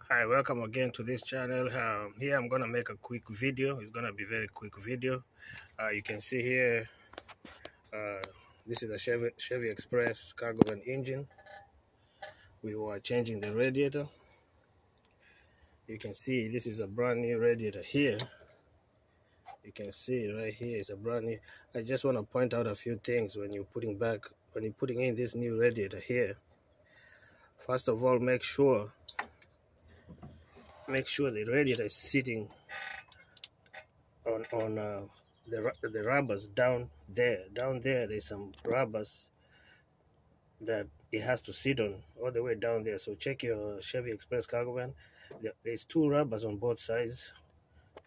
Hi, welcome again to this channel. Here I'm gonna make a quick video. It's gonna be very quick video. You can see here, uh, this is a Chevy Express cargo van engine. We were changing the radiator. You can see this is a brand new radiator here. You can see right here is a brand new. I just want to point out a few things when you're putting in this new radiator here. First of all, make sure the radiator is sitting on the rubbers down there. Down there, there's some rubbers that it has to sit on all the way down there. So check your Chevy Express cargo van. There's two rubbers on both sides,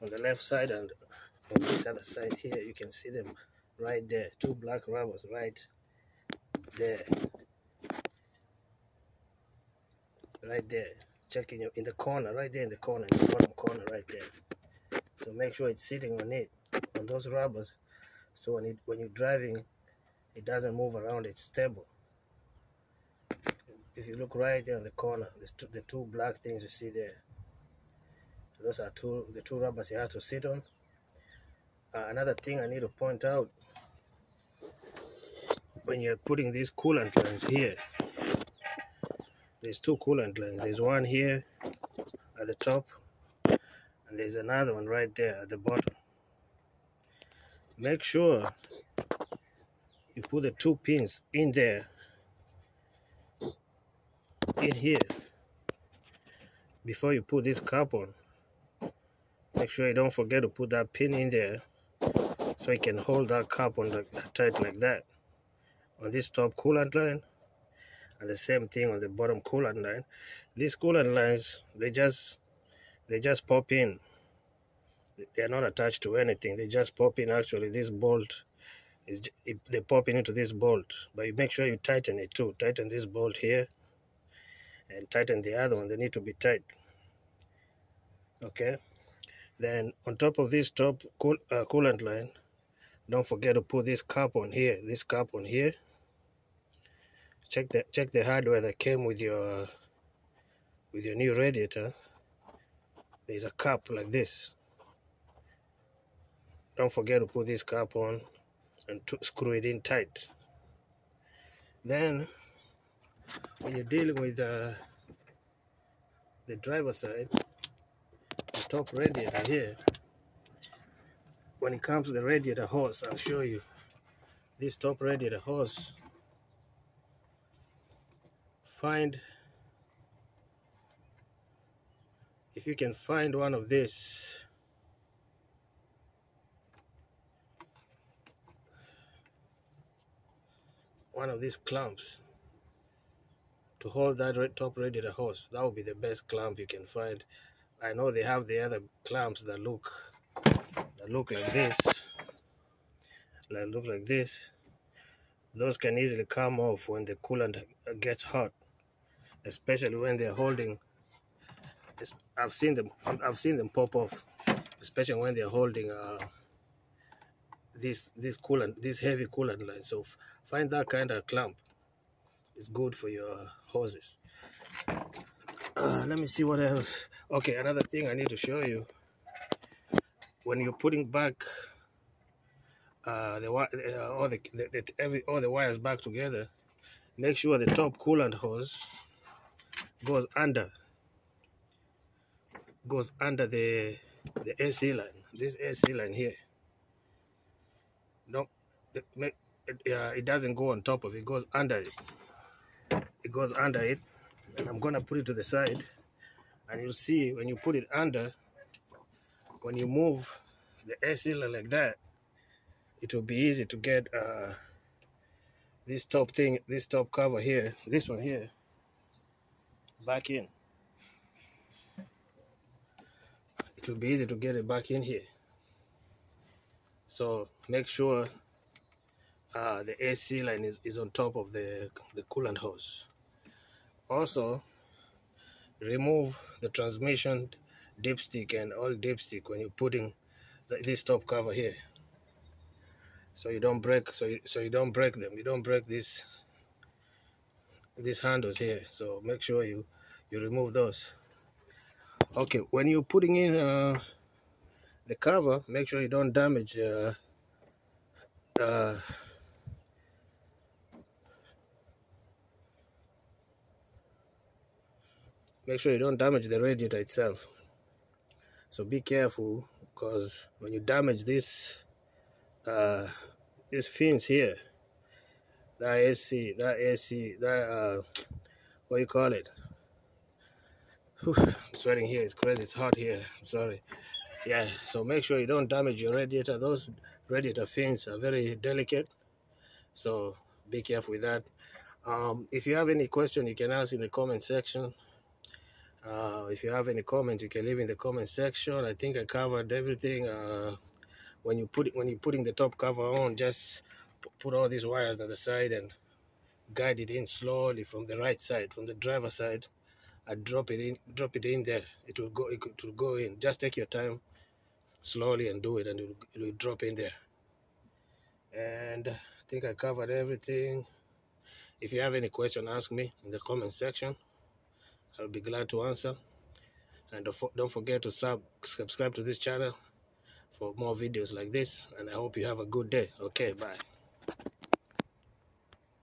on the left side and on this other side here. You can see them right there. Two black rubbers right there. Right there. Check in the corner, right there in the corner, in the bottom corner right there. So make sure it's sitting on it, on those rubbers. So when you're driving, it doesn't move around, it's stable. If you look right there in the corner, the two black things you see there, those are the two rubbers it has to sit on. Another thing I need to point out, when you're putting these coolant lines here, there's two coolant lines. There's one here at the top, and there's another one right there at the bottom. Make sure you put the two pins in there, in here, before you put this cap on. Make sure you don't forget to put that pin in there so you can hold that cap on tight like that on this top coolant line, and the same thing on the bottom coolant line. These coolant lines, they just pop in. They are not attached to anything. They just pop in. Actually, this bolt they pop into this bolt, but you make sure you tighten it too. Tighten this bolt here and tighten the other one. They need to be tight. Okay. Then on top of this top coolant line, don't forget to put this cap on here. This cap on here. Check the hardware that came with your new radiator. There's a cap like this. Don't forget to put this cap on and screw it in tight. Then when you're dealing with the driver's side, the top radiator here, when it comes to the radiator hose, I'll show you this top radiator hose. If you can find one of these, clamps to hold that top radiator hose, that would be the best clamp you can find. I know they have the other clamps that look like this, Those can easily come off when the coolant gets hot, especially when they're holding. I've seen them pop off, especially when they're holding this heavy coolant line. So find that kind of clamp. It's good for your hoses. Let me see what else. Okay, another thing I need to show you. When you're putting back all the wires back together, make sure the top coolant hose goes under the AC line. This AC line here. It doesn't go on top of it. It goes under it. It goes under it, and I'm gonna put it to the side, and you'll see when you put it under, when you move the AC line like that, it will be easy to get this top cover here, this one here, back in. It will be easy to get it back in here. So make sure the AC line is on top of the coolant hose. Also, remove the transmission dipstick and all dipstick when you're putting this top cover here, so you don't break you don't break them. You don't break these handles here. So make sure you remove those. Okay, when you're putting in the cover, make sure you don't damage make sure you don't damage the radiator itself. So be careful, because when you damage this these fins here, that AC, what you call it? Whew, I'm sweating here. It's crazy. It's hot here. I'm sorry. Yeah. So make sure you don't damage your radiator. Those radiator fins are very delicate. So be careful with that. If you have any question, you can ask in the comment section. If you have any comments, you can leave in the comment section. I think I covered everything. When you're putting the top cover on, just put all these wires on the side and guide it in slowly from the right side, from the driver side. I drop it in there. It will go in. Just take your time, slowly, and do it, and it will drop in there. And I think I covered everything. If you have any question, ask me in the comment section. I'll be glad to answer. And don't forget to subscribe to this channel for more videos like this. And I hope you have a good day. Okay, bye.